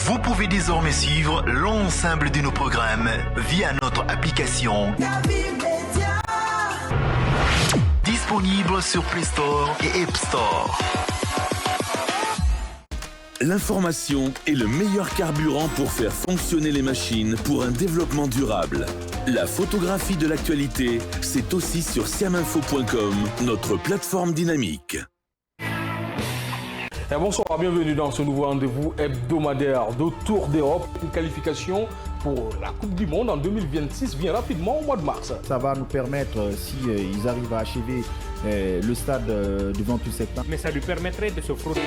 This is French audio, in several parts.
Vous pouvez désormais suivre l'ensemble de nos programmes via notre application disponible sur Play Store et App Store. L'information est le meilleur carburant pour faire fonctionner les machines pour un développement durable. La photographie de l'actualité, c'est aussi sur siaminfo.com, notre plateforme dynamique. Bonsoir, bienvenue dans ce nouveau rendez-vous hebdomadaire de Tour d'Europe. Une qualification pour la Coupe du Monde en 2026 vient rapidement au mois de mars. Ça va nous permettre, si ils arrivent à achever le stade du 28 septembre. Mais ça lui permettrait de se frotter.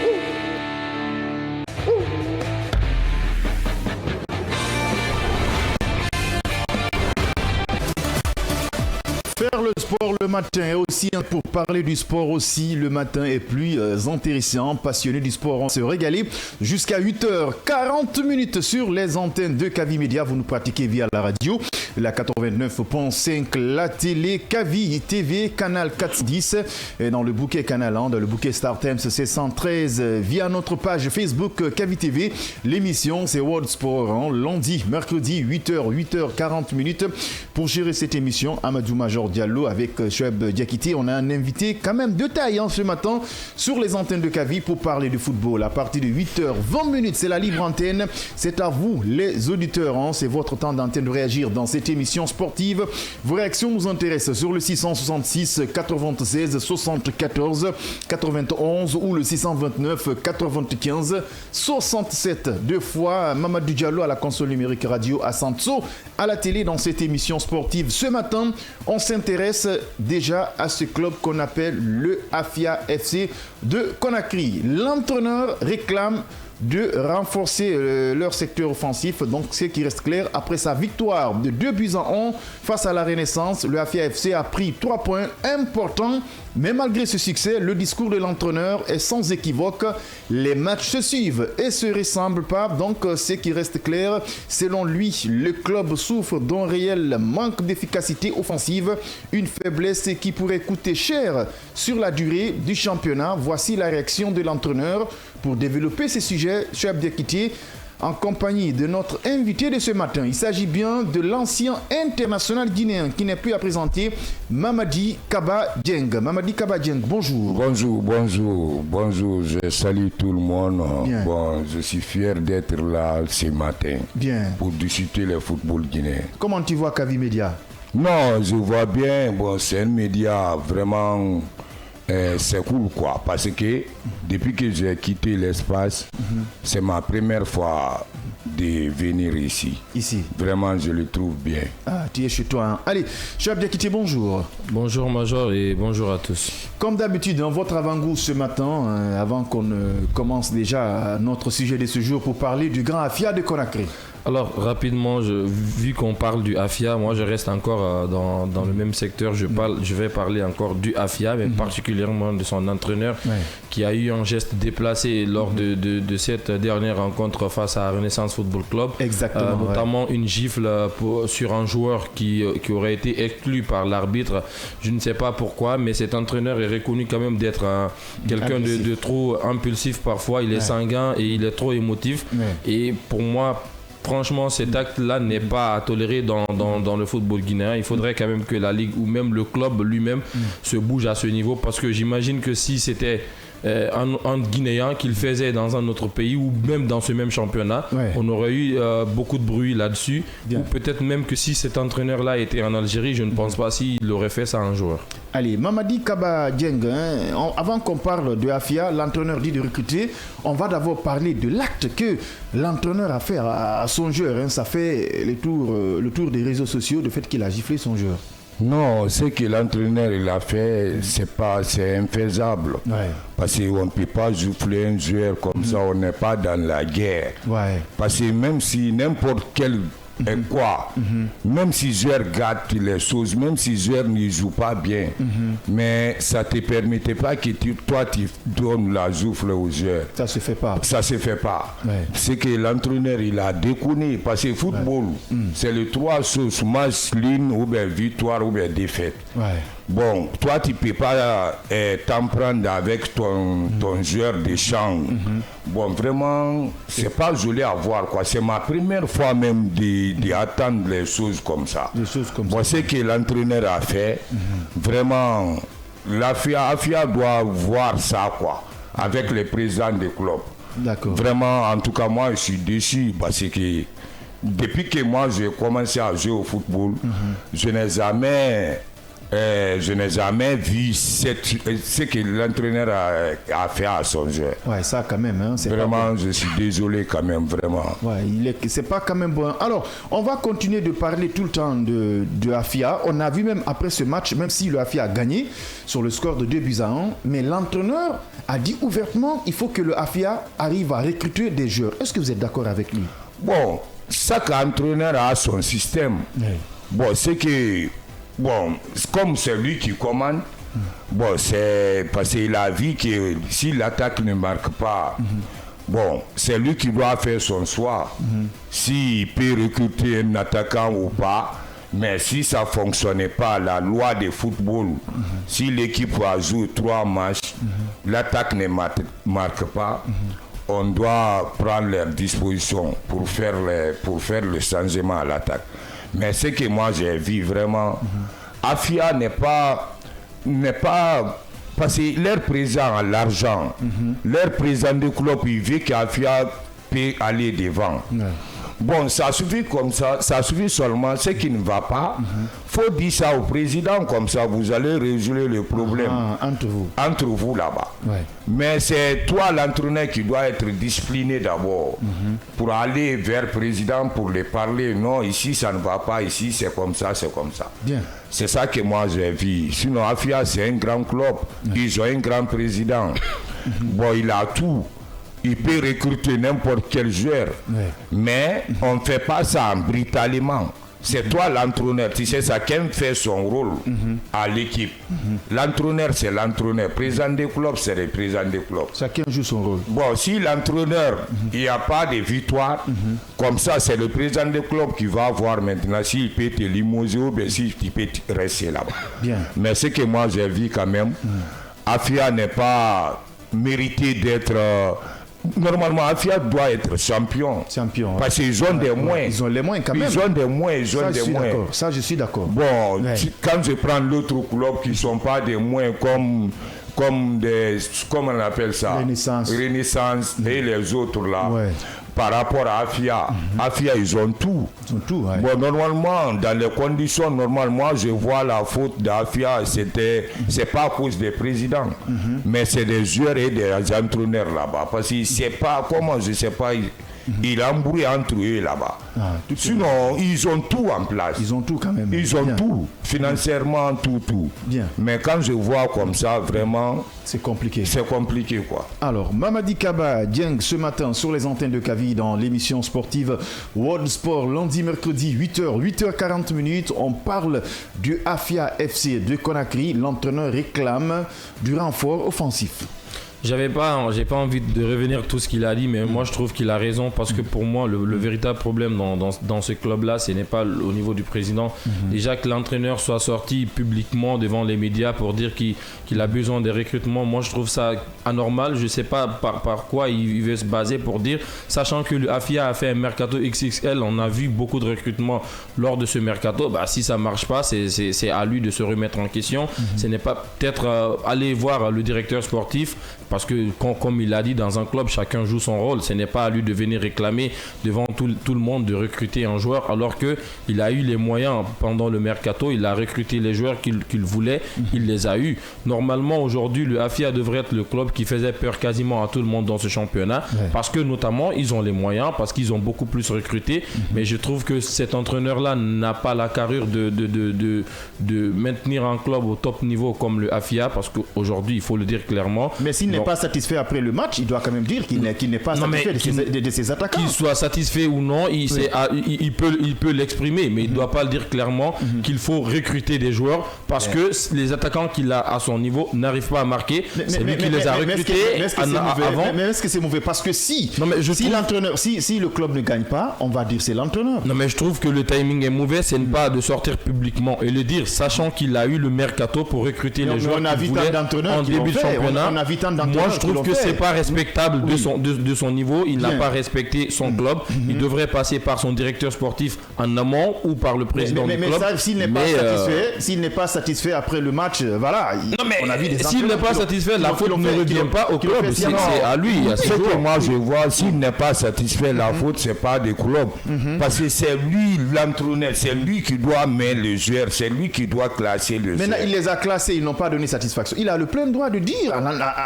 Faire le sport le matin et aussi pour parler du sport aussi le matin est plus intéressant. Passionné du sport, on se régale jusqu'à 8h40 sur les antennes de Kavi Média. Vous nous pratiquez via la radio, la 89.5, la télé, Kavi TV, canal 410 et dans le bouquet canal 1, dans le bouquet StarTimes, c'est 113 via notre page Facebook Kavi TV. L'émission c'est World Sport, lundi, mercredi, 8h40 pour gérer cette émission. Amadou Major Diallo avec Shoaib Diakité. On a un invité quand même de taille ce matin sur les antennes de Kavi pour parler de football. À partir de 8h20, c'est la libre antenne. C'est à vous les auditeurs. C'est votre temps d'antenne de réagir dans cette émission sportive. Vos réactions nous intéressent sur le 666 96 74 91 ou le 629 95 67. Deux fois Mamadou Diallo à la console numérique radio à Santo à la télé dans cette émission sportive. Ce matin, on s'intéresse déjà à ce club qu'on appelle le Afia FC de Conakry. L'entraîneur réclame de renforcer leur secteur offensif. Donc, ce qui reste clair, après sa victoire de 2-1 face à la Renaissance, le Afia FC a pris 3 points importants. Mais malgré ce succès, le discours de l'entraîneur est sans équivoque. Les matchs se suivent et se ressemblent pas. Donc, ce qui reste clair, selon lui, le club souffre d'un réel manque d'efficacité offensive. Une faiblesse qui pourrait coûter cher sur la durée du championnat. Voici la réaction de l'entraîneur. Pour développer ces sujets, Shoaib Diakité, en compagnie de notre invité de ce matin. Il s'agit bien de l'ancien international guinéen qui n'est plus à présenter, Mamadi Kaba Dieng. Mamadi Kaba Dieng, bonjour. Bonjour. Je salue tout le monde. Bien. Bon, je suis fier d'être là ce matin. Bien. Pour discuter le football guinéen. Comment tu vois Kavi Média? Non, je vois bien. Bon, c'est un média vraiment... c'est cool quoi, parce que depuis que j'ai quitté l'espace, c'est ma première fois de venir ici. Vraiment, je le trouve bien. Ah, tu es chez toi. Hein. Allez, Shoaib Diakité, bonjour. Bonjour Major et bonjour à tous. Comme d'habitude, votre avant-goût ce matin, avant qu'on commence déjà notre sujet de ce jour pour parler du Grand Afia de Conakry. Alors rapidement, vu qu'on parle du Afia, moi je reste encore dans le même secteur. Je vais parler encore du Afia, mais particulièrement de son entraîneur qui a eu un geste déplacé lors de cette dernière rencontre face à Renaissance Football Club. Exactement. Notamment une gifle sur un joueur qui aurait été exclu par l'arbitre. Je ne sais pas pourquoi, mais cet entraîneur est reconnu quand même d'être quelqu'un de trop impulsif parfois. Il est sanguin et il est trop émotif. Et pour moi, franchement, cet acte-là n'est pas à tolérer dans le football guinéen. Il faudrait quand même que la Ligue ou même le club lui-même se bouge à ce niveau, parce que j'imagine que si c'était un Guinéen qu'il faisait dans un autre pays ou même dans ce même championnat, on aurait eu beaucoup de bruit là-dessus. Ou peut-être même que si cet entraîneur-là était en Algérie, je ne pense pas s'il aurait fait ça à un joueur. Allez, Mamadi Kaba Dieng, avant qu'on parle de Afia, l'entraîneur dit de recruter, on va d'abord parler de l'acte que l'entraîneur a fait à son joueur. Ça fait le tour des réseaux sociaux, le fait qu'il a giflé son joueur. Non, ce que l'entraîneur il a fait, c'est infaisable. Parce qu'on ne peut pas gifler un joueur comme ça, on n'est pas dans la guerre. Parce que même si n'importe quel même si joueur gâte les choses, même si joueur ne joue pas bien, mais ça ne te permettait pas que toi tu donnes la souffle aux joueurs. Ça se fait pas. C'est que l'entraîneur il a déconné, parce que football c'est les trois choses, match, ligne ou bien victoire ou bien défaite. Bon, toi, tu ne peux pas t'en prendre avec ton joueur de champ. Bon, vraiment, c'est pas joli à voir, quoi. C'est ma première fois même d'attendre les choses comme ça. Bon, ce que l'entraîneur a fait, vraiment, l'AFIA doit voir ça, quoi, avec les présidents des clubs. D'accord. Vraiment, en tout cas, moi, je suis déçu parce que depuis que moi, j'ai commencé à jouer au football, je n'ai jamais vu ce que l'entraîneur a fait à son jeu. Ouais, ça quand même. Hein, vraiment, je suis désolé quand même, vraiment. Ouais, c'est pas quand même bon. Alors, on va continuer de parler tout le temps de AFIA. On a vu même après ce match, même si le AFIA a gagné sur le score de 2-1, mais l'entraîneur a dit ouvertement il faut que le AFIA arrive à recruter des joueurs. Est-ce que vous êtes d'accord avec lui? Bon, chaque entraîneur a son système. Bon, c'est que... Bon, comme c'est lui qui commande, bon, c'est parce qu'il a vu que si l'attaque ne marque pas, bon, c'est lui qui doit faire son choix. S'il peut recruter un attaquant ou pas, mais si ça ne fonctionnait pas, la loi de football, si l'équipe a joué 3 matchs, l'attaque ne marque pas, on doit prendre leurs dispositions pour faire le changement à l'attaque. Mais ce que moi j'ai vu vraiment, AFIA n'est pas parce que leur président a l'argent, leur président de club il veut qu'AFIA peut aller devant. Bon, ça suffit comme ça suffit seulement. Ce qui ne va pas, faut dire ça au président, comme ça vous allez résoudre le problème entre vous là-bas. Mais c'est toi l'entraîneur qui doit être discipliné d'abord pour aller vers le président pour lui parler. Non, ici ça ne va pas, ici c'est comme ça, c'est comme ça. Bien. C'est ça que moi j'ai vu. Sinon AFIA c'est un grand club, ils ont un grand président. Bon, il a tout. Il peut recruter n'importe quel joueur, mais on ne fait pas ça brutalement. C'est toi l'entraîneur, tu sais, chacun fait son rôle à l'équipe. L'entraîneur, c'est l'entraîneur. Président des clubs, c'est le président des clubs. Chacun joue son rôle. Bon, si l'entraîneur, il n'y a pas de victoire, comme ça, c'est le président des clubs qui va voir maintenant s'il peut te limoger ou bien s'il peut rester là-bas. Bien. Mais ce que moi j'ai vu quand même, AFIA n'est pas mérité d'être... Normalement, AFIA doit être champion. Parce qu'ils ont des moyens. Ils ont les moyens quand même. Ils ont des moyens. Ça, je suis d'accord. Bon, quand je prends l'autre club qui ne sont pas des moyens comme on appelle ça, Renaissance et les autres là. Par rapport à AFIA, AFIA ils ont tout. Bon, normalement, dans les conditions normales, moi je vois la faute d'AFIA, c'est pas à cause des présidents, mais c'est des joueurs et des entraîneurs là-bas. Parce que c'est pas, comment je sais pas, il embrouille entre eux là-bas. Sinon, ils ont tout en place. Ils ont tout quand même. Ils ont tout, financièrement, tout. Bien. Mais quand je vois comme ça, vraiment... C'est compliqué. C'est compliqué, quoi. Alors, Mamadi Kaba, Dieng, ce matin, sur les antennes de Kavi, dans l'émission sportive World Sport, lundi, mercredi, 8h40, on parle du AFIA FC de Conakry. L'entraîneur réclame du renfort offensif. J'ai pas envie de revenir tout ce qu'il a dit, mais moi je trouve qu'il a raison parce que pour moi le véritable problème dans ce club-là, ce n'est pas au niveau du président. Déjà que l'entraîneur soit sorti publiquement devant les médias pour dire qu'il a besoin de recrutement, moi je trouve ça anormal. Je sais pas par quoi il veut se baser pour dire, sachant que le AFIA a fait un mercato XXL, on a vu beaucoup de recrutements lors de ce mercato. Bah, si ça marche pas, c'est à lui de se remettre en question. Ce n'est pas peut-être aller voir le directeur sportif. Parce que, comme il l'a dit, dans un club, chacun joue son rôle. Ce n'est pas à lui de venir réclamer devant tout le monde de recruter un joueur, alors qu'il a eu les moyens pendant le mercato. Il a recruté les joueurs qu'il voulait. Il les a eus. Normalement, aujourd'hui, le AFIA devrait être le club qui faisait peur quasiment à tout le monde dans ce championnat. Parce que, notamment, ils ont les moyens, parce qu'ils ont beaucoup plus recruté. Mais je trouve que cet entraîneur-là n'a pas la carrure de maintenir un club au top niveau comme le AFIA. Parce qu'aujourd'hui, il faut le dire clairement. Mais s'il n'est pas satisfait après le match, il doit quand même dire qu'il n'est pas satisfait de ses attaquants. Qu'il soit satisfait ou non, il peut l'exprimer, mais il ne doit pas le dire clairement qu'il faut recruter des joueurs parce que les attaquants qu'il a à son niveau n'arrivent pas à marquer. C'est lui qui les a recrutés avant. Mais est-ce que c'est mauvais? Parce que si le club ne gagne pas, on va dire c'est l'entraîneur. Non, mais je trouve que le timing est mauvais, c'est pas de sortir publiquement et le dire, sachant qu'il a eu le mercato pour recruter les joueurs qu'il voulait en début de championnat. Moi, je trouve que c'est pas respectable de son niveau. Il n'a pas respecté son club. Il devrait passer par son directeur sportif en amont ou par le président du club. Ça, s'il n'est pas satisfait après le match, voilà. S'il n'est pas satisfait, la faute ne revient pas au club. C'est à lui. Ce que moi je vois, s'il n'est pas satisfait, la faute c'est pas des clubs. Parce que c'est lui l'entraîneur, c'est lui qui doit mettre les joueurs, c'est lui qui doit classer les joueurs. Maintenant, il les a classés, ils n'ont pas donné satisfaction. Il a le plein droit de dire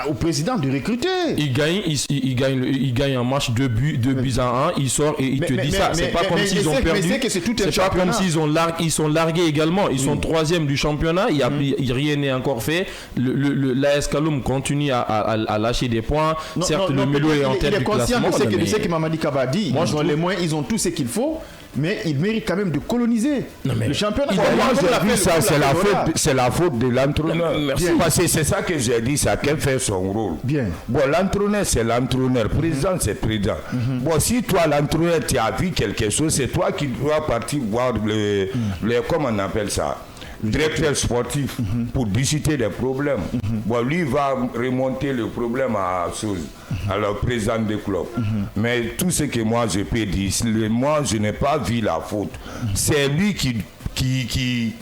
au président de recruter. Il gagne un match 2 buts à 1, il sort et il te dit ça. C'est pas comme s'ils ont perdu. C'est pas comme s'ils sont largués également. Ils sont 3e du championnat. Rien n'est encore fait. L'AS Kaloum continue à lâcher des points. Certes, le Melo est en tête du classement. Il sait que Mamadi Kaba dit, ils ont les moyens, ils ont tout ce qu'il faut. Mais il mérite quand même de coloniser le championnat. C'est la faute de l'entraîneur. Parce que c'est ça que j'ai dit, chacun fait son rôle. Bien. Bon, l'entraîneur, c'est l'entraîneur. Président, c'est président. Bon, si toi, l'entraîneur, tu as vu quelque chose, c'est toi qui dois partir voir comment on appelle ça, directeur sportif pour discuter des problèmes. Bon, lui va remonter le problème à le président du club. Mais tout ce que moi je peux dire, moi je n'ai pas vu la faute. C'est lui qui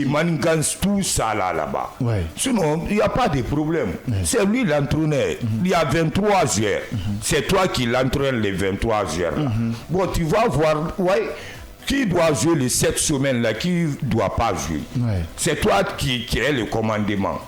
manigance tout ça là-bas. Sinon, il n'y a pas de problème. C'est lui l'entraîneur. Il y a 23 joueurs. C'est toi qui l'entraîne les 23 joueurs. Bon, tu vas voir, qui doit jouer les 7 semaines-là, qui ne doit pas jouer. C'est toi qui es le commandement.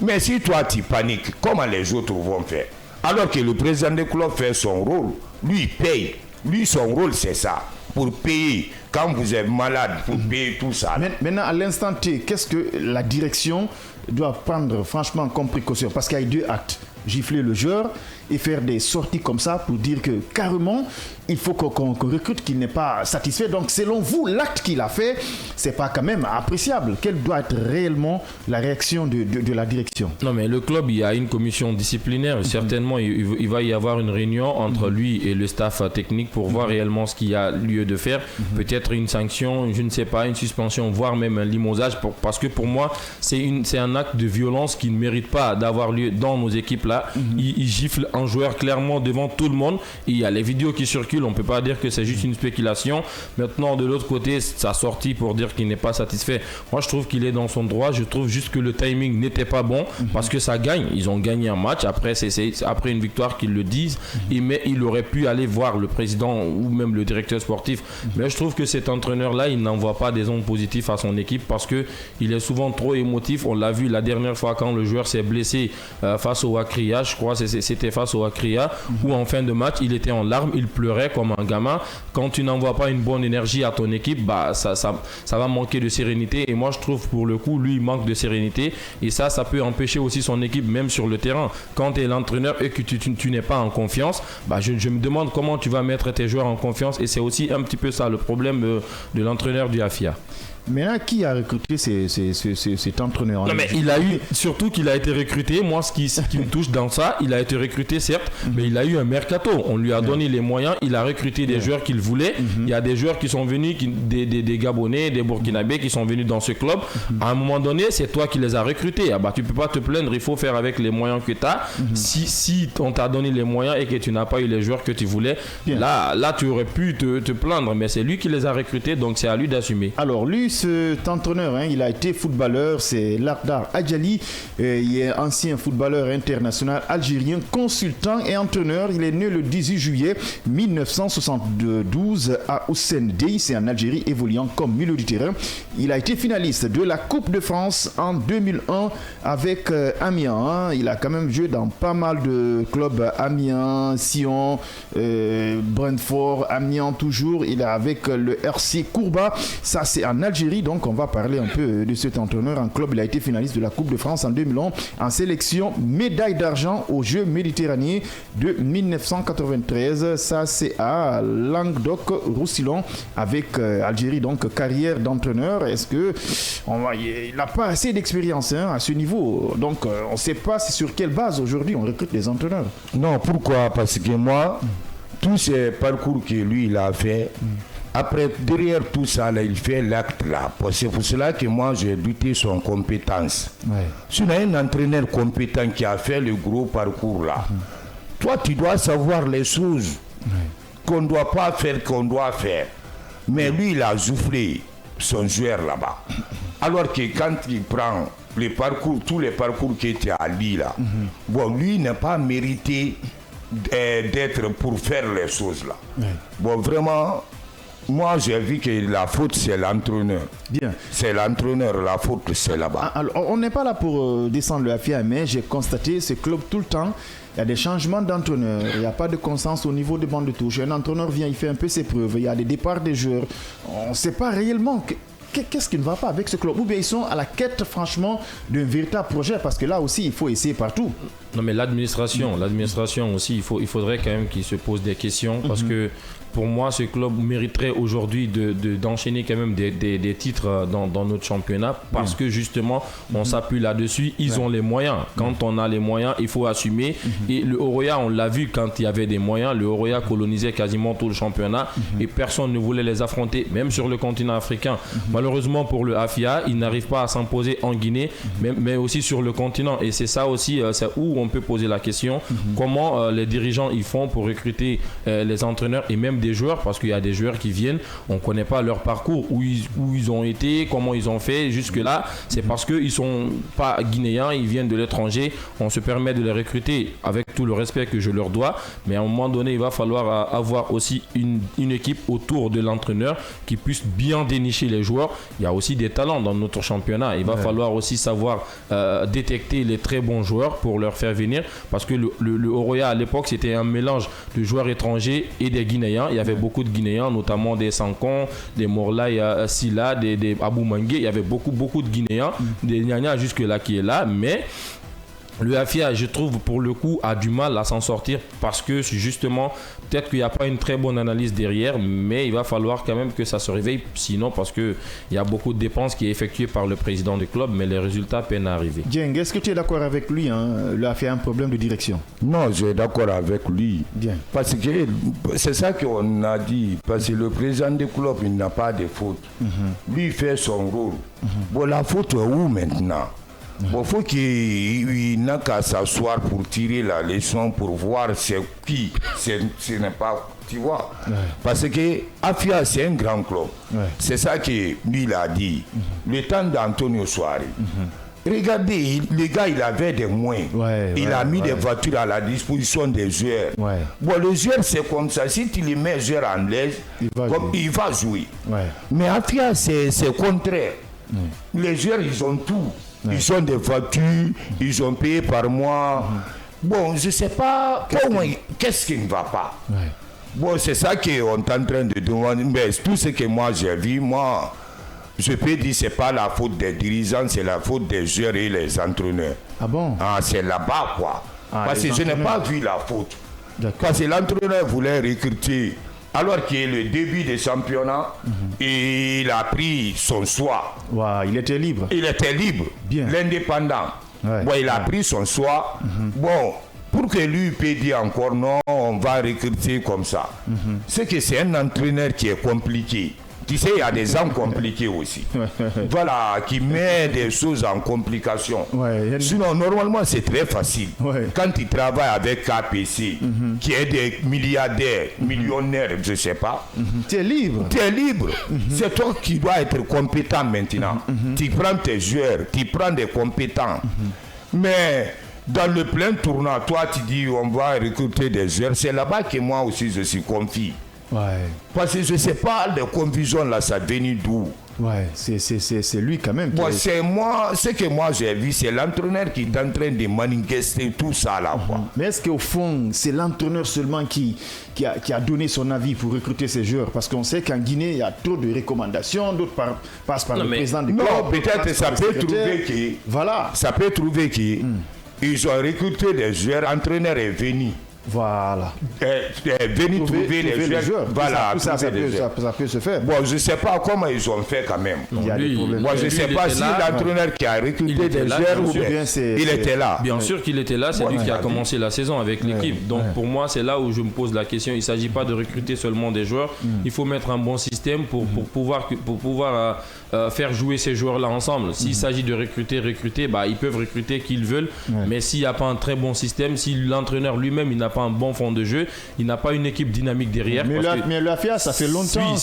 Mais si toi tu paniques, comment les autres vont faire? Alors que le président du club fait son rôle, lui il paye. Lui son rôle c'est ça, pour payer. Quand vous êtes malade, pour payer tout ça. Maintenant, à l'instant T, qu'est-ce que la direction doit prendre franchement comme précaution? Parce qu'il y a 2 actes. Gifler le joueur et faire des sorties comme ça pour dire que carrément il faut qu'on recrute, qu'il n'est pas satisfait. Donc selon vous, l'acte qu'il a fait, c'est pas quand même appréciable. Quelle doit être réellement la réaction de la direction? Non, mais le club, il y a une commission disciplinaire. Certainement, il va y avoir une réunion entre lui et le staff technique pour voir réellement ce qu'il y a lieu de faire. Peut-être une sanction, je ne sais pas, une suspension, voire même un limogeage. Parce que pour moi, c'est un acte de violence qui ne mérite pas d'avoir lieu dans nos équipes-là. Il gifle un joueur clairement devant tout le monde. Il y a les vidéos qui circulent, on ne peut pas dire que c'est juste une spéculation. Maintenant, de l'autre côté, ça sorti pour dire qu'il n'est pas satisfait. Moi, je trouve qu'il est dans son droit. Je trouve juste que le timing n'était pas bon parce que ça gagne. Ils ont gagné un match. Après, c'est après une victoire qu'ils le disent. Mais il aurait pu aller voir le président ou même le directeur sportif. Mais je trouve que cet entraîneur-là, il n'envoie pas des ondes positives à son équipe parce qu'il est souvent trop émotif. On l'a vu la dernière fois quand le joueur s'est blessé face au Akria. Je crois que c'était face au Akria où en fin de match il était en larmes, il pleurait comme un gamin. Quand tu n'envoies pas une bonne énergie à ton équipe, ça va manquer de sérénité. Et moi je trouve pour le coup lui il manque de sérénité et ça peut empêcher aussi son équipe même sur le terrain. Quand tu es l'entraîneur et que tu n'es pas en confiance, je me demande comment tu vas mettre tes joueurs en confiance et c'est aussi un petit peu ça le problème de l'entraîneur du AFIA. Maintenant, qui a recruté cet entraîneur? Non, mais il a eu, surtout qu'il a été recruté. Moi, ce qui me touche dans ça, il a été recruté, certes, mais il a eu un mercato. On lui a donné les moyens. Il a recruté des joueurs qu'il voulait. Il y a des joueurs qui sont venus, des Gabonais, des Burkinabés qui sont venus dans ce club. À un moment donné, c'est toi qui les as recrutés. Tu ne peux pas te plaindre. Il faut faire avec les moyens que tu as. Si on t'a donné les moyens et que tu n'as pas eu les joueurs que tu voulais, là, tu aurais pu te plaindre. Mais c'est lui qui les a recrutés, donc c'est à lui d'assumer. Alors, lui, cet entraîneur, il a été footballeur, c'est Lardar Adjali, il est ancien footballeur international algérien, consultant et entraîneur. Il est né le 18 juillet 1972 à Hussein Dey, c'est en Algérie, évoluant comme milieu du terrain. Il a été finaliste de la Coupe de France en 2001 avec Amiens. Il a quand même joué dans pas mal de clubs, Amiens, Sion, Brentford, Amiens toujours. Il est avec le RC Kourba, ça c'est en Algérie. Algérie. Donc on va parler un peu de cet entraîneur en club. Il a été finaliste de la Coupe de France en 2011 en sélection, médaille d'argent aux Jeux méditerranéens de 1993. Ça c'est à Languedoc-Roussillon avec Algérie, donc carrière d'entraîneur. Est-ce que il n'a pas assez d'expérience à ce niveau? Donc on ne sait pas sur quelle base aujourd'hui on recrute des entraîneurs. Non, pourquoi? Parce que moi, tous ces parcours que lui il a fait, après, derrière tout ça, là, il fait l'acte là. C'est pour cela que moi, j'ai douté son compétence. Si on a un entraîneur compétent qui a fait le gros parcours là, toi, tu dois savoir les choses qu'on ne doit pas faire, qu'on doit faire. Mais lui, il a soufflé son joueur là-bas. Alors que quand il prend les parcours, tous les parcours qui étaient à lui là, bon, lui n'a pas mérité d'être pour faire les choses là. Bon, vraiment... Moi, j'ai vu que la faute, c'est l'entraîneur. Bien. C'est l'entraîneur, la faute, c'est là-bas. Alors, on n'est pas là pour descendre le AFIA, mais j'ai constaté ce club tout le temps. Il y a des changements d'entraîneur. Il n'y a pas de constance au niveau des bandes de touche. Un entraîneur vient, il fait un peu ses preuves. Il y a des départs des joueurs. On ne sait pas réellement qu'est-ce qui ne va pas avec ce club. Ou bien ils sont à la quête, franchement, d'un véritable projet. Parce que là aussi, il faut essayer partout. Non, mais l'administration aussi, il faudrait quand même qu'ils se posent des questions. Parce que pour moi, ce club mériterait aujourd'hui d'enchaîner quand même des titres dans notre championnat parce que justement, on s'appuie là-dessus. Ils ont les moyens. Quand on a les moyens, il faut assumer. Et le Oroya, on l'a vu quand il y avait des moyens. Le Oroya colonisait quasiment tout le championnat et personne ne voulait les affronter, même sur le continent africain. Malheureusement pour le AFIA, ils n'arrivent pas à s'imposer en Guinée, mais aussi sur le continent. Et c'est ça aussi, c'est où on peut poser la question. Comment les dirigeants ils font pour recruter les entraîneurs et même des joueurs, parce qu'il y a des joueurs qui viennent, on ne connaît pas leur parcours, où ils ont été, comment ils ont fait jusque-là. C'est parce qu'ils ne sont pas guinéens, ils viennent de l'étranger. On se permet de les recruter avec tout le respect que je leur dois, mais à un moment donné, il va falloir avoir aussi une équipe autour de l'entraîneur qui puisse bien dénicher les joueurs. Il y a aussi des talents dans notre championnat. Il va falloir aussi savoir détecter les très bons joueurs pour leur faire venir, parce que le Oroya à l'époque, c'était un mélange de joueurs étrangers et des Guinéens. Il y avait beaucoup de Guinéens, notamment des Sankon, des Morlaï Silla, des Abou Mangué. Il y avait beaucoup de Guinéens, des Nyanya jusque-là qui est là, mais le AFIA, je trouve, pour le coup, a du mal à s'en sortir parce que justement, peut-être qu'il n'y a pas une très bonne analyse derrière, mais il va falloir quand même que ça se réveille, sinon parce qu'il y a beaucoup de dépenses qui est effectuées par le président du club, mais les résultats peinent à arriver. Dieng, est-ce que tu es d'accord avec lui Le AFIA a un problème de direction? Non, je suis d'accord avec lui. Bien. Parce que c'est ça qu'on a dit, parce que le président du club, il n'a pas de faute. Lui, il fait son rôle. Bon, la faute est où maintenant? Bon, faut qu'il n'a qu'à s'asseoir pour tirer la leçon, pour voir c'est qui, ce n'est pas, tu vois. Parce que AFIA, c'est un grand club. C'est ça que lui, il a dit. Le temps d'Antonio Soare. Regardez, le gars, il avait des moyens. Il a mis des voitures à la disposition des joueurs. Bon, les joueurs, c'est comme ça. Si tu les mets joueurs en l'aise, il va jouer. Mais AFIA, c'est contraire. Les joueurs, ils ont tout. Ils ont des voitures, ils ont payé par mois. Bon, je ne sais pas qu'est-ce qui ne va pas. Bon, c'est ça qu'on est en train de demander. Mais tout ce que moi j'ai vu, moi, je peux dire que ce n'est pas la faute des dirigeants, c'est la faute des joueurs et les entraîneurs. Ah bon? C'est là-bas, quoi. Parce que je n'ai pas vu la faute. Parce que l'entraîneur voulait recruter. Alors qu'il est le début des championnats, il a pris son choix. Il était libre. Il était libre, l'indépendant. Bon, il a pris son choix. Bon, pour que lui puisse dire encore non, on va recruter comme ça. C'est que c'est un entraîneur qui est compliqué. Tu sais, il y a des gens compliqués aussi. Voilà, qui met des choses en complication. Sinon, normalement, c'est très facile. Quand tu travailles avec KPC, qui est des milliardaires, millionnaires, je ne sais pas. Tu es libre. Tu es libre. C'est toi qui dois être compétent maintenant. Tu prends tes joueurs, tu prends des compétents. Mais dans le plein tournoi, toi, tu dis on va recruter des joueurs. C'est là-bas que moi aussi, je suis confit. Parce que je ne sais pas, les confusions là, ça vient d'où. Ouais, c'est lui quand même. Bon, c'est moi, ce que moi j'ai vu, c'est l'entraîneur qui est en train de manifester tout ça là. Mais est-ce qu'au fond, c'est l'entraîneur seulement qui a donné son avis pour recruter ces joueurs? Parce qu'on sait qu'en Guinée, il y a trop de recommandations, d'autres passent par le président du club. Non, peut-être ça peut trouver qui. Voilà. Ça peut trouver qui. Ils ont recruté des joueurs, l'entraîneur est venu. Voilà. Venir trouver les joueurs. Voilà, ça peut se faire. Bon, je ne sais pas comment ils ont fait quand même. Il y a des problèmes. Moi, je ne sais pas si l'entraîneur qui a recruté des joueurs ou bien il était là. Bien sûr qu'il était là, c'est lui qui a commencé la saison avec l'équipe. Donc pour moi, c'est là où je me pose la question. Il ne s'agit pas de recruter seulement des joueurs. Il faut mettre un bon système pour pouvoir faire jouer ces joueurs-là ensemble. S'il s'agit de recruter, ils peuvent recruter qui ils veulent. Mais s'il n'y a pas un très bon système, si l'entraîneur lui-même il n'a pas un bon fond de jeu, il n'a pas une équipe dynamique derrière. Mais l'AFIA, ça fait longtemps.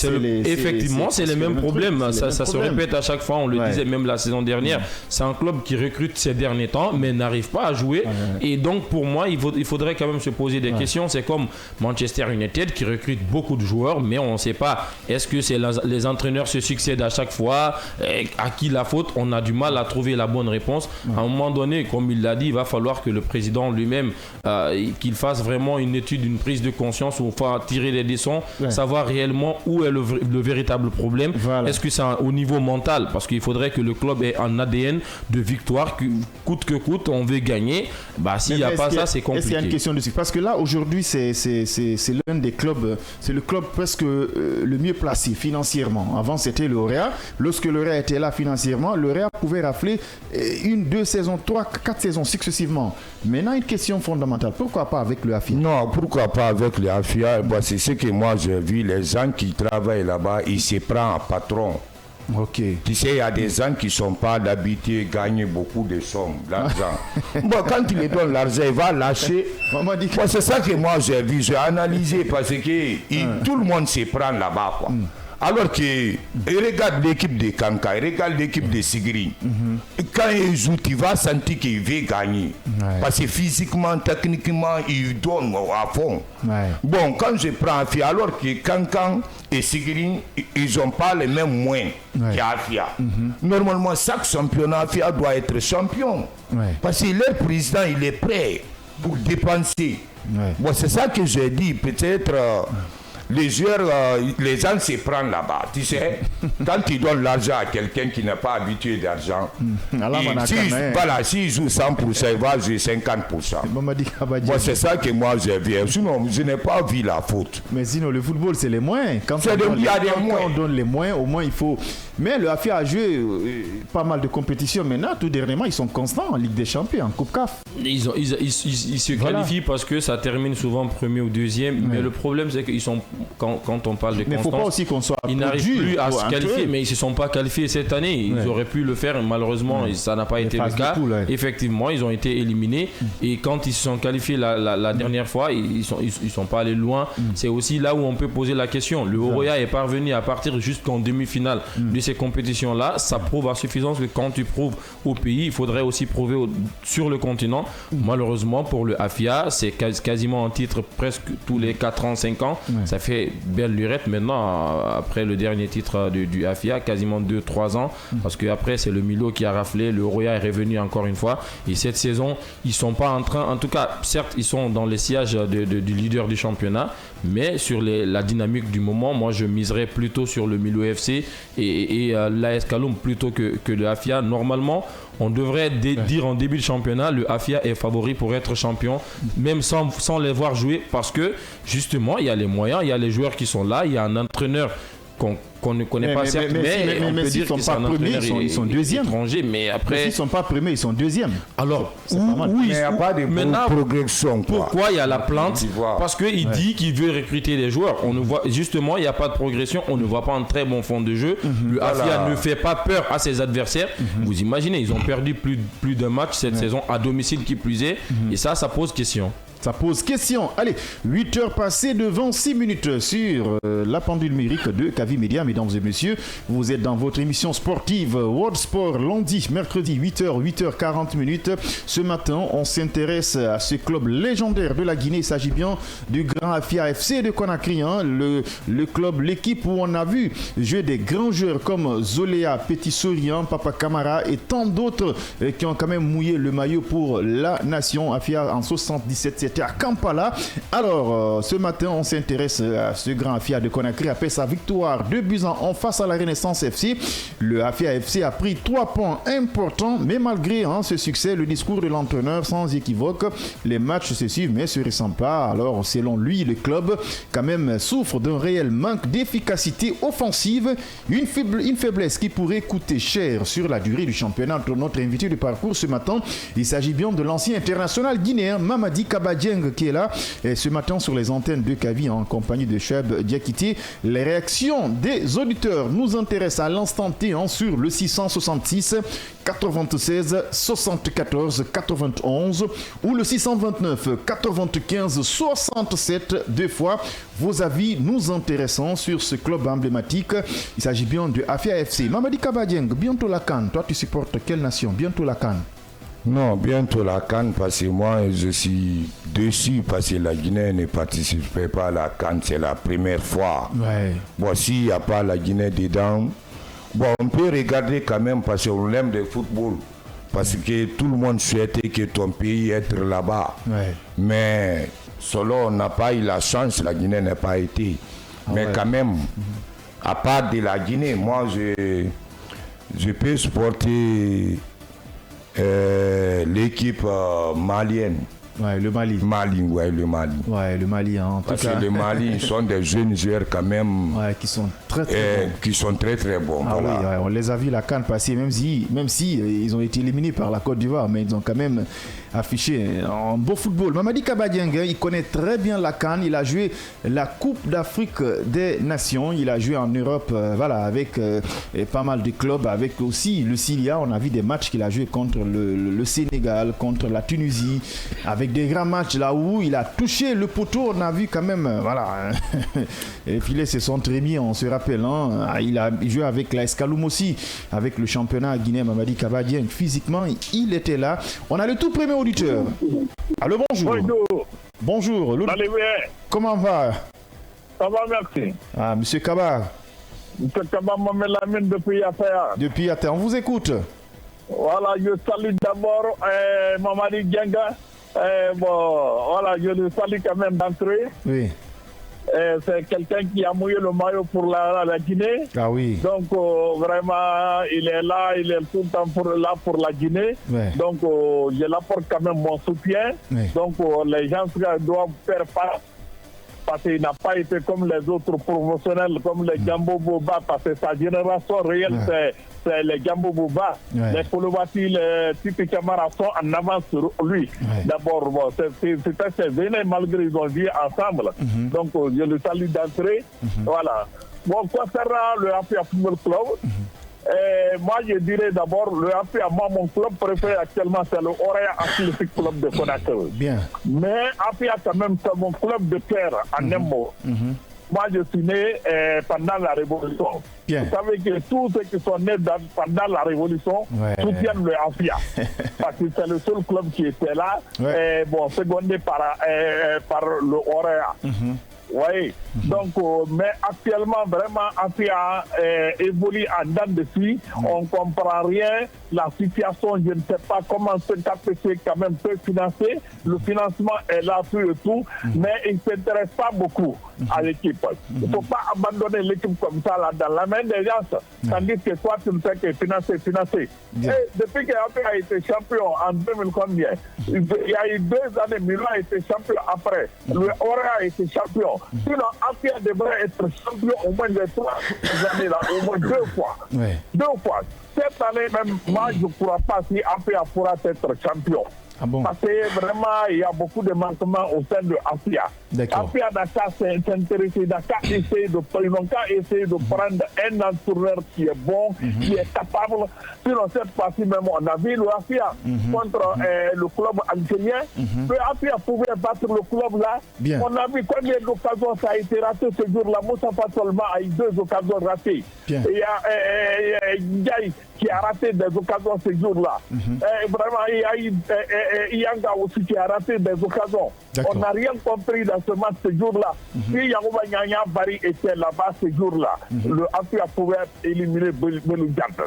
Effectivement, c'est les mêmes problèmes. Ça se répète à chaque fois. On le disait même la saison dernière. C'est un club qui recrute ces derniers temps, mais n'arrive pas à jouer. Et donc, pour moi, il faudrait quand même se poser des questions. C'est comme Manchester United qui recrute beaucoup de joueurs, mais on ne sait pas. Est-ce que les entraîneurs se succèdent à chaque fois? À qui la faute? On a du mal à trouver la bonne réponse. À un moment donné, comme il l'a dit, il va falloir que le président lui-même qu'il fasse vraiment une étude, une prise de conscience où il faut tirer les leçons, savoir réellement où est le véritable problème. Voilà. Est-ce que c'est au niveau mental? Parce qu'il faudrait que le club ait un ADN de victoire, coûte que coûte, on veut gagner. S'il n'y a pas ça, c'est compliqué. Est-ce qu'il y a une question de sucre? Parce que là, aujourd'hui, c'est l'un des clubs, c'est le club presque le mieux placé financièrement. Avant, c'était le Réa. Lorsque le Réa était là financièrement, le Réa pouvait rafler 1, 2 saisons, 3, 4 saisons successivement. Maintenant, une question fondamentale. Pourquoi pas avec le AFIA? Non, pourquoi pas avec le AFIA? C'est ce que moi j'ai vu. Les gens qui travaillent là-bas, ils se prennent un patron. Ok. Tu sais, il y a des gens qui ne sont pas d'habitude gagner beaucoup de sommes, d'argent. Quand il donne l'argent, il va lâcher. C'est ça que moi j'ai vu, j'ai analysé parce que tout le monde se prend là-bas. Alors que, regarde l'équipe de Kanka, regarde l'équipe de Sigri. Quand ils jouent, tu vas sentir qu'ils veulent gagner. Parce que physiquement, techniquement, ils donnent à fond. Bon, quand je prends Afia, alors que Kanka et Sigri, ils n'ont pas les mêmes moyens qu'Afia. Normalement, chaque championnat, Afia doit être champion. Parce que leur président, il est prêt pour dépenser. Bon, c'est ça que j'ai dit. Peut-être... les joueurs, les gens se prennent là-bas. Tu sais, quand tu donnes l'argent à quelqu'un qui n'est pas habitué d'argent, s'il joue 100%, il va jouer 50%. C'est ça que moi j'ai vu. Sinon, je n'ai pas vu la faute. Mais sinon, le football, c'est les moyens. Quand on donne les moyens, au moins il faut. Mais le AFIA a joué pas mal de compétitions. Maintenant, tout dernièrement, ils sont constants en Ligue des Champions, en Coupe CAF. Ils se qualifient parce que ça termine souvent premier ou deuxième. Mais le problème, c'est qu'ils sont. Quand on parle de constance, faut pas aussi qu'on soit ils n'arrivent plus à se qualifier, mais ils ne se sont pas qualifiés cette année. Ils auraient pu le faire, malheureusement, ça n'a pas été le cas. Effectivement, ils ont été éliminés. Et quand ils se sont qualifiés la dernière fois, ils sont pas allés loin. C'est aussi là où on peut poser la question. Le Oroya est parvenu à partir jusqu'en demi-finale de ces compétitions-là. Ça prouve à suffisance que quand tu prouves au pays, il faudrait aussi prouver sur le continent. Malheureusement, pour le AFIA, c'est quasiment un titre presque tous les 4 ans, 5 ans. Ça fait belle lurette maintenant, après le dernier titre du AFIA, quasiment 2-3 ans, parce qu'après c'est le Milo qui a raflé, le Roya est revenu encore une fois, et cette saison ils sont pas en train, en tout cas certes ils sont dans les sièges du leader du championnat, mais sur la dynamique du moment, moi je miserais plutôt sur le Milo FC et l'AS Kaloum plutôt que le AFIA. Normalement on devrait dire en début de championnat, le AFIA est favori pour être champion, même sans les voir jouer, parce que justement il y a les moyens, il y a les joueurs qui sont là, il y a un entraîneur qu'on ne connaît pas, certes, mais on peut dire qu'ils sont pas premiers, ils sont deuxièmes. Mais après, s'ils ne sont pas premiers, ils sont deuxièmes. Alors, oui, il n'y a pas de progression. Pourquoi il y a la plainte? Parce qu'il dit qu'il veut recruter des joueurs. On ne voit, justement, il n'y a pas de progression. On ne voit pas un très bon fond de jeu. Le AFIA ne fait pas peur à ses adversaires. Vous imaginez, ils ont perdu plus d'un match cette saison à domicile qui plus est. Et ça pose question. Ça pose question. Allez, 8 heures passées devant 6 minutes sur la pendule numérique de Kavi Média, mesdames et messieurs. Vous êtes dans votre émission sportive World Sport, lundi, mercredi, 8h, 8h40 minutes. Ce matin, on s'intéresse à ce club légendaire de la Guinée. Il s'agit bien du Grand Afia FC de Conakry, hein, le club, l'équipe où on a vu jouer des grands joueurs comme Zolea, Petit Souriant, Papa Camara et tant d'autres qui ont quand même mouillé le maillot pour la nation. Afia en 77, c'était à Kampala. Alors, ce matin, on s'intéresse à ce Grand Afia de Conakry après sa victoire 2-1 face à la Renaissance FC. Le Afia FC a pris 3 points importants, mais malgré ce succès, le discours de l'entraîneur sans équivoque, les matchs se suivent mais se ressemblent pas. Alors, selon lui, le club quand même souffre d'un réel manque d'efficacité offensive, une faiblesse qui pourrait coûter cher sur la durée du championnat. Notre invité de parcours ce matin, il s'agit bien de l'ancien international guinéen Mamadi Kabadieng qui est là et ce matin sur les antennes de Kavi en compagnie de Cheb Diakité. Les réactions des auditeurs nous intéressent à l'instant T sur le 666 96 74 91 ou le 629 95 67 deux fois. Vos avis nous intéressent sur ce club emblématique. Il s'agit bien de Afia FC. Mamadi Kabadieng, bientôt la CAN. Toi, tu supportes quelle nation? Bientôt la CAN? Non, bientôt la CAN parce que moi, je suis déçu parce que la Guinée ne participait pas à la CAN. C'est la première fois. Ouais. Bon, s'il n'y a pas la Guinée dedans, bon, on peut regarder quand même parce qu'on aime le football. Parce que tout le monde souhaitait que ton pays être là-bas. Ouais. Mais selon on n'a pas eu la chance, la Guinée n'a pas été. Mais quand même, à part de la Guinée, moi, je peux supporter l'équipe malienne. Ouais, le Mali. Le Mali. Ouais, le Mali, en tout Parce cas. que le Mali, ils sont des jeunes joueurs quand même. Ouais, qui sont très bons. Qui sont très bons. Ah voilà. oui, ouais, on les a vus la CAN passer, même si ils ont été éliminés par la Côte d'Ivoire, mais ils ont quand même affiché un beau football. Mamadi Kabadieng, il connaît très bien la CAN. Il a joué la Coupe d'Afrique des Nations. Il a joué en Europe, avec pas mal de clubs, avec aussi le Cilia. On a vu des matchs qu'il a joué contre le Sénégal, contre la Tunisie, avec des grands matchs là où il a touché le poteau. On a vu quand même, les filets se sont trémis, on se rappelle. Il a joué avec la Escaloum aussi, avec le championnat guinéen. Mamadi Kabadieng, physiquement, il était là. On a le tout premier auditeur. Allô, bonjour. Bonjour. Allez, bien. Comment va? Ça va, merci. Ah, monsieur Kaba. Monsieur Kaba Mohamed Lamine depuis Athènes. Depuis Athènes, on vous écoute. Voilà, je salue d'abord Mamadi Genga. Je le salue quand même d'entrée. Oui. C'est quelqu'un qui a mouillé le maillot pour la Guinée. Ah oui. Donc vraiment, il est là, il est tout le temps pour la Guinée. Ouais. Donc je l'apporte quand même mon soutien. Ouais. Donc les gens doivent faire part. Parce qu'il n'a pas été comme les autres promotionnels, comme les Gambo Boba, parce que sa génération réelle, c'est les Gambo Boba. Ouais. Les Koulibaly, les Titi Camara sont en avance sur lui. Ouais. D'abord, c'était ses aînés, malgré ils ont joué ensemble. Donc, je le salue d'entrée. Voilà. Bon, concernant le Afia Football Club, moi, je dirais d'abord, le Afia, mon club préféré actuellement, c'est le Orea Athletic Club de Conakry. Bien. Mais Afia, quand même, c'est mon club de cœur, en un mot. Moi, je suis né pendant la Révolution. Bien. Vous savez que tous ceux qui sont nés pendant la Révolution soutiennent le Afia. Parce que c'est le seul club qui était là, secondé par le Orea. Oui, donc, mais actuellement, vraiment, Afia évolue en dents de scie. On ne comprend rien. La situation, je ne sais pas comment ce KPC quand même peut financer. Le financement est là, tout et tout, mais il ne s'intéresse pas beaucoup à l'équipe. Il ne faut pas abandonner l'équipe comme ça là, dans la main des gens. Tandis que toi, tu ne fais que financer. Et depuis qu'Afia a été champion en 2000 combien, il y a eu 2 années, Milan a été champion après. Le Orea a été champion. Sinon, Afia devrait être champion au moins de 3 années là, au moins 2 fois. Ouais. 2 fois. Cette année même, moi je ne crois pas si Afia pourra être champion. Parce que vraiment, il y a beaucoup de manquements au sein de AFIA. AFIA n'a qu'à s'intéresser, n'a qu'à essayer de prendre un entraîneur qui est bon, qui est capable. Sinon, cette fois-ci même, on a vu le AFIA contre le club algérien. Le AFIA pouvait battre le club là. On a vu combien d'occasions ça a été raté ce jour-là. Moustapha seulement a eu 2 occasions ratées. Il y a Ndiaye qui a raté des occasions ce jour-là. Vraiment, il y a eu Yanga aussi qui a raté des occasions. On n'a rien compris dans ce match ce jour-là. Si Yarouba Nyanya Bari était là-bas ce jour-là, le AFIA pouvait éliminer Belou Diatta.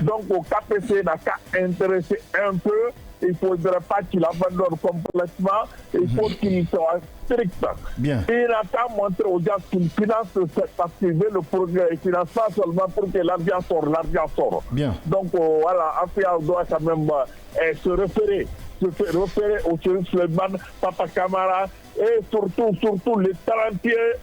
Donc, au KPC n'a qu'à intéresser un peu. Il ne faudrait pas qu'il abandonne complètement. Il faut qu'il soit strict. Il n'a qu'à montrer aux gens qu'il finance cette activité, le progrès. Il ne finance pas seulement pour que l'argent sort. Donc voilà, AFIA doit quand même se référer au Chérif Suleiman, Papa Camara et surtout les talentueux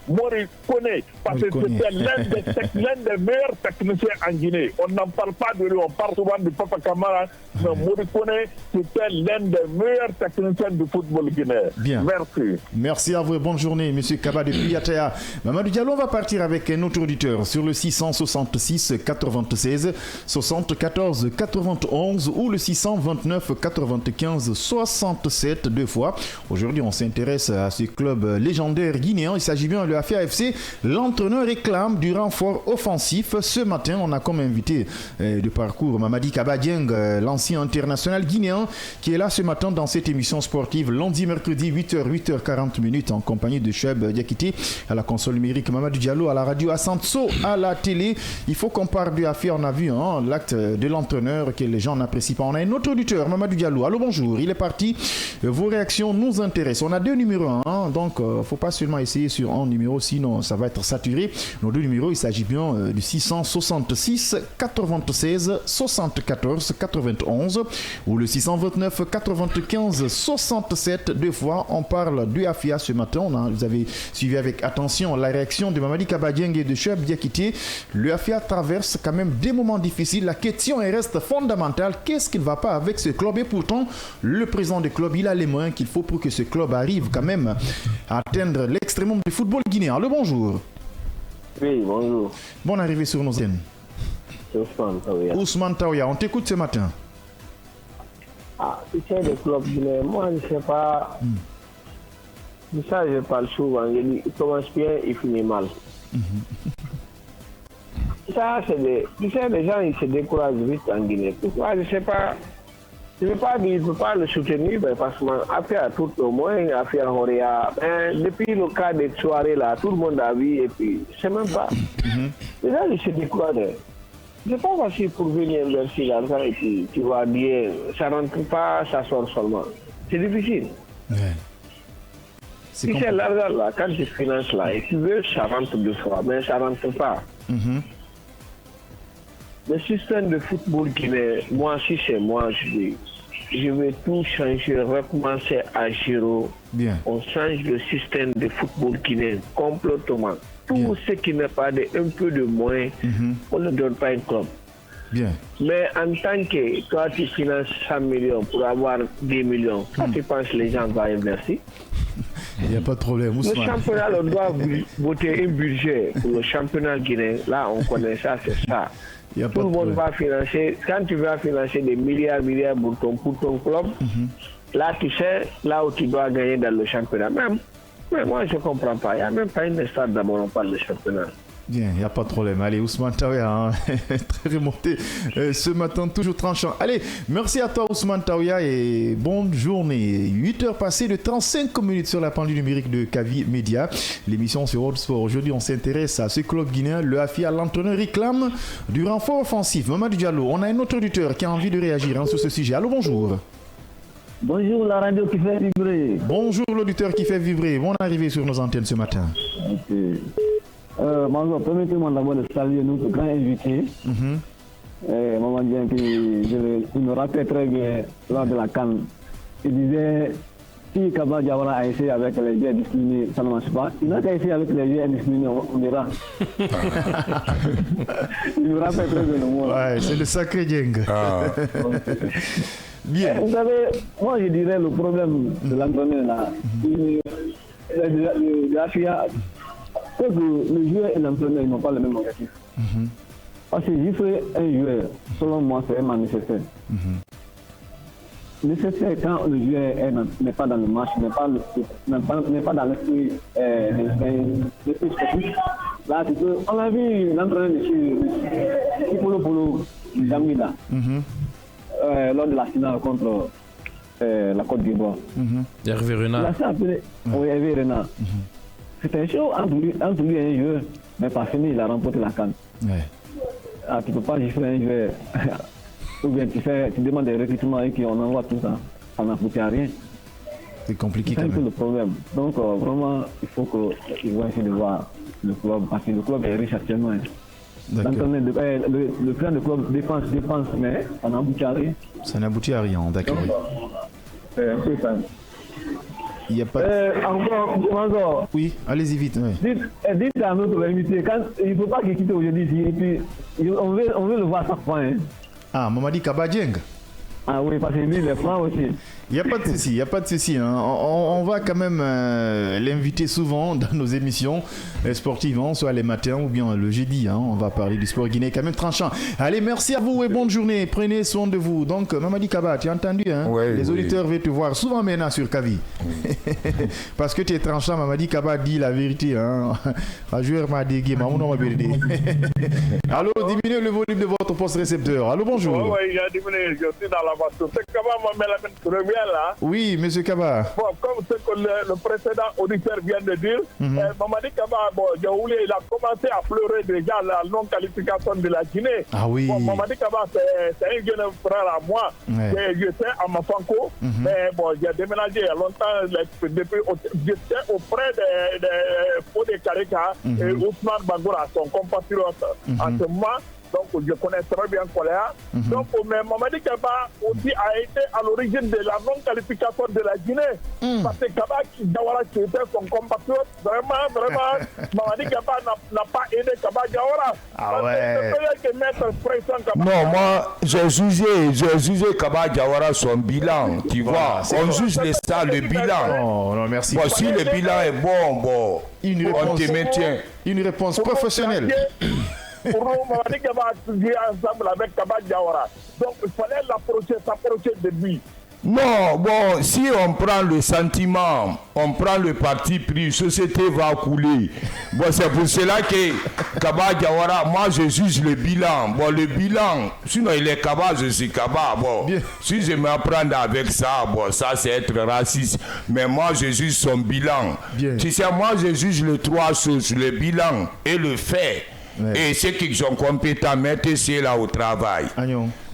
Mori Kone, parce que c'était l'un des meilleurs techniciens en Guinée. On n'en parle pas de lui, on parle souvent de Papa Camara, mais Mori Kone, c'était l'un des meilleurs techniciens du football guinéen. Merci. Merci à vous, bonne journée, M. Kaba de Piatea. Mamadou Diallo, on va partir avec un autre auditeur sur le 666 96 74 91 ou le 629 95 67 2 fois. Aujourd'hui, on s'intéresse à ce club légendaire guinéen. Il s'agit bien de l'AFIA FC. L'entraîneur réclame du renfort offensif. Ce matin, on a comme invité de parcours Mamadi Kaba Dieng, l'ancien international guinéen, qui est là ce matin dans cette émission sportive lundi, mercredi, 8h40 en compagnie de Cheb Diakité à la console numérique, Mamadou Diallo à la radio, Hassan Sow à la télé. Il faut qu'on parle de l'AFIA. On a vu l'acte de l'entraîneur que les gens n'apprécient pas. On a un autre auditeur, Mamadou Diallo. Allô, bonjour. Il est parti. Vos réactions nous intéressent. On a 2 numéros, donc il ne faut pas seulement essayer sur un numéro, sinon ça va être saturé. Nos 2 numéros, il s'agit bien du 666 96 74 91 ou le 629 95 67. 2 fois, on parle de AFIA ce matin. Vous avez suivi avec attention la réaction de Mamadi Kaba Dieng et de Cheb Diakité. Le AFIA traverse quand même des moments difficiles. La question reste fondamentale. Qu'est-ce qui ne va pas avec ce club? Et pourtant, le président du club, il a les moyens qu'il faut pour que ce club arrive quand même à atteindre l'extrémum du football guinéen. Allô, bonjour. Oui, bonjour. Bonne arrivée sur nos scènes. Ousmane Taouya. Ousmane Taouya, on t'écoute ce matin. Tu sais, le club guinéen, moi, je ne sais pas. Ça, je parle souvent. Il commence bien, il finit mal. Ça, c'est des... Tu sais, les gens, ils se découragent vite en Guinée. Pourquoi? Je ne sais pas. Je ne veux pas dire, je ne peux pas le soutenir, mais parce qu'AFIA tout au moins, AFIA Horea, depuis le cas des soirées là, tout le monde a vu, et puis, je ne sais même pas. Les gens, ils se découragent. Ce n'est pas facile pour venir verser l'argent et puis tu vas dire, ça ne rentre pas, ça sort seulement. C'est difficile. Si c'est l'argent là, quand tu finances là, et tu veux, ça rentre 2 fois, mais ça ne rentre pas. Le système de football guinéen, moi, si c'est moi, je vais tout changer, recommencer à zéro. On change le système de football guinéen complètement. Tout ce qui n'est pas un peu de moyens, on ne donne pas un club. Mais en tant que toi, tu finances 100 millions pour avoir 10 millions, tu penses que les gens vont investir? Il n'y a pas de problème. Le championnat, on doit voter un budget pour le championnat guinéen. Là, on connaît ça, c'est ça. Tout le monde va financer. Quand tu vas financer des milliards pour ton club, là, tu sais, là où tu dois gagner dans le championnat. Mais moi, je ne comprends pas. Il n'y a même pas une stade d'abord, on parle de championnat. Bien, il n'y a pas de problème. Allez, Ousmane Taouya, très remonté ce matin, toujours tranchant. Allez, merci à toi Ousmane Taouya et bonne journée. 8h passées de 35 minutes sur la pendule numérique de Kavi Média. L'émission sur World Sport. Aujourd'hui, on s'intéresse à ce club guinéen. Le AFIA, l'entraîneur réclame du renfort offensif. Mamadou Diallo, on a un autre auditeur qui a envie de réagir sur ce sujet. Allô, bonjour. Bonjour la radio qui fait vibrer. Bonjour l'auditeur qui fait vibrer. Bonne arrivée sur nos antennes ce matin. Permettez-moi d'abord de saluer notre grand invité. Maman Dieng, je me rappelle très bien lors de la CAN. Il disait si Kaba Diawara a essayé avec les jeux indiscriminés, ça ne marche pas. Il n'a qu'à essayer avec les jeux indiscriminés, on verra. Je me rappelle très bien le mot. Ouais, c'est le sacré Dieng. Bien. Vous savez, moi je dirais le problème de l'entraîneur là, de la FIA, c'est que le joueur et l'entraîneur n'ont pas le même objectif. Parce que gifler un joueur, selon moi, c'est vraiment nécessaire. Nécessaire quand le joueur n'est pas dans le match, n'est pas dans l'esprit sportif. Là, on a vu l'entraîneur de Polo Jamila lors de la finale contre la Côte d'Ivoire. Hervé Renard. Oui, Hervé Renard. C'était un show entre lui et un joueur, mais par fini, il a remporté la CAN. Ah, tu ne peux pas gifler un joueur. Ou bien tu demandes des recrutements et qu'on envoie tout ça. Ça n'aboutit à rien. C'est compliqué quand même. C'est un peu le problème. Donc vraiment, il faut qu'ils vont essayer de voir le club, parce que le club est riche actuellement. Le plan de club dépense, mais ça n'aboutit à rien. Ça n'aboutit à rien, d'accord. C'est un peu ça. Il n'y a pas... encore. Oui, allez-y vite. Oui. Dites à notre invité, il ne faut pas qu'il quitte aujourd'hui ici. Et puis, on veut le voir chaque fois. Hein. Ah, Mamadi Kaba Dieng. Ah oui, parce que lui, il est franc aussi. Il n'y a pas de souci, Hein. On va quand même l'inviter souvent dans nos émissions sportives, soit les matins ou bien le jeudi. On va parler du sport guinéen quand même tranchant. Allez, merci à vous et bonne journée. Prenez soin de vous. Donc, Mamadi Kaba, tu as entendu, les auditeurs veulent te voir souvent maintenant sur Kavi. Parce que tu es tranchant, Mamadi Kaba dit la vérité. Un joueur m'a dégué, Allô, diminuez le volume de votre poste récepteur. Allô, bonjour. Oui, j'ai diminué, je suis dans la voiture. C'est Kaba, là. Oui, monsieur Kaba. Bon, comme ce que le précédent auditeur vient de dire, Mamadi Kaba, il a commencé à pleurer déjà la non-qualification de la Guinée. Ah oui. Bon, Mamadi Kaba, c'est un jeune frère à moi. J'étais à Mafanko, mais bon, j'ai déménagé il y a longtemps. J'étais auprès de Fodé Karika et Ousmane Bangoura, son compatriote en ce moment. Donc, je connais très bien Koléa. Donc, mais Mamadi Kaba aussi a été à l'origine de la non-qualification de la Guinée. Parce que Kaba Diawara, qui était son compatriote, vraiment, Mamadi Kaba n'a pas aidé Kaba Diawara. Ah ouais. Non, moi, j'ai jugé Kaba Diawara son bilan, tu vois. On juge ça, le bilan. Non, merci. Bon, si le bilan est bon, on te maintient. Une réponse professionnelle. Pour nous, Mamadi Kaba a joué ensemble avec Kaba Diawara. Donc, il fallait s'approcher de lui. Non, bon, si on prend le sentiment, on prend le parti pris, la société va couler. Bon, c'est pour cela que Kaba Diawara, moi je juge le bilan. Bon, le bilan, sinon il est Kaba, je suis Kaba. Bon, bien. Si je m'apprends avec ça, bon, ça c'est être raciste. Mais moi je juge son bilan. Bien. Tu sais, moi je juge les trois choses, le bilan et le fait. Ouais. Et ceux qui sont compétents, mettez là au travail.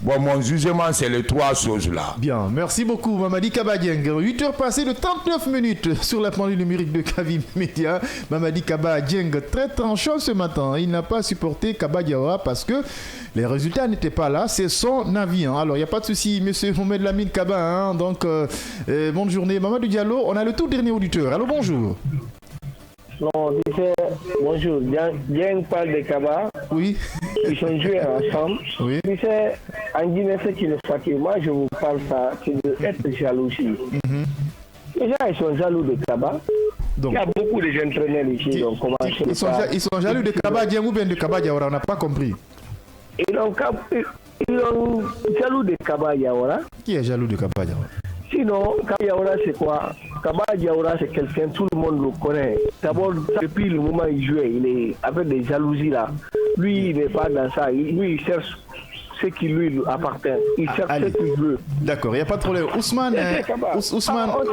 Bon, mon jugement, c'est les trois choses-là. Bien, merci beaucoup, Mamadi Kaba Dieng. 8h passées de 39 minutes sur la pendule numérique de Kavi Média. Mamadi Kaba Dieng, très tranchant ce matin. Il n'a pas supporté Kaba Diawara parce que les résultats n'étaient pas là. C'est son avis. Alors, il n'y a pas de souci, monsieur Mohamed Lamine Kaba. Donc, bonne journée. Mamadou Diallo, on a le tout dernier auditeur. Allô, bonjour. Non, bonjour, Dieng parle de Kaba. Oui. Ils sont joués ensemble. Oui. Tu sais, en Guinée, ce qui les fatigue, moi je vous parle ça, c'est d'être jalousie. Les gens, ils sont jaloux de Kaba. Donc, il y a beaucoup de jeunes entraîneurs ici. Donc, ils sont jaloux de Kaba Dieng ou bien de Kaba Diawara, on n'a pas compris. Ils sont jaloux de Kaba Diawara. Qui est jaloux de Kaba Diawara? Sinon, Kaba Diawara, c'est quoi? Kaba Diawara, c'est quelqu'un, tout le monde le connaît. D'abord, depuis le moment où il jouait, il est avec des jalousies là. Lui, il n'est pas dans ça. Lui, il cherche ce qui lui appartient. Il cherche ce qu'il veut. D'accord, il n'y a pas de problème. Ousmane, on s'est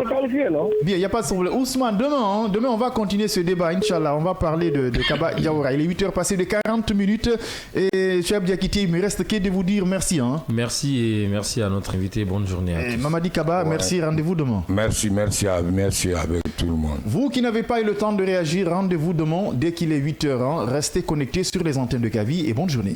qualifié, non? Bien, il n'y a pas de problème. Ousmane, demain, on va continuer ce débat, Inch'Allah. On va parler de Kaba Diawara. Il est 8h passées de 40 minutes. Et Cheb Diakité, il me reste que de vous dire merci. Merci et merci à notre invité. Bonne journée à tous. Mamadi Kaba, merci. Rendez-vous demain. Merci avec tout le monde. Vous qui n'avez pas eu le temps de réagir, rendez-vous demain dès qu'il est 8h. Restez connectés sur les antennes de Kavi et bonne journée.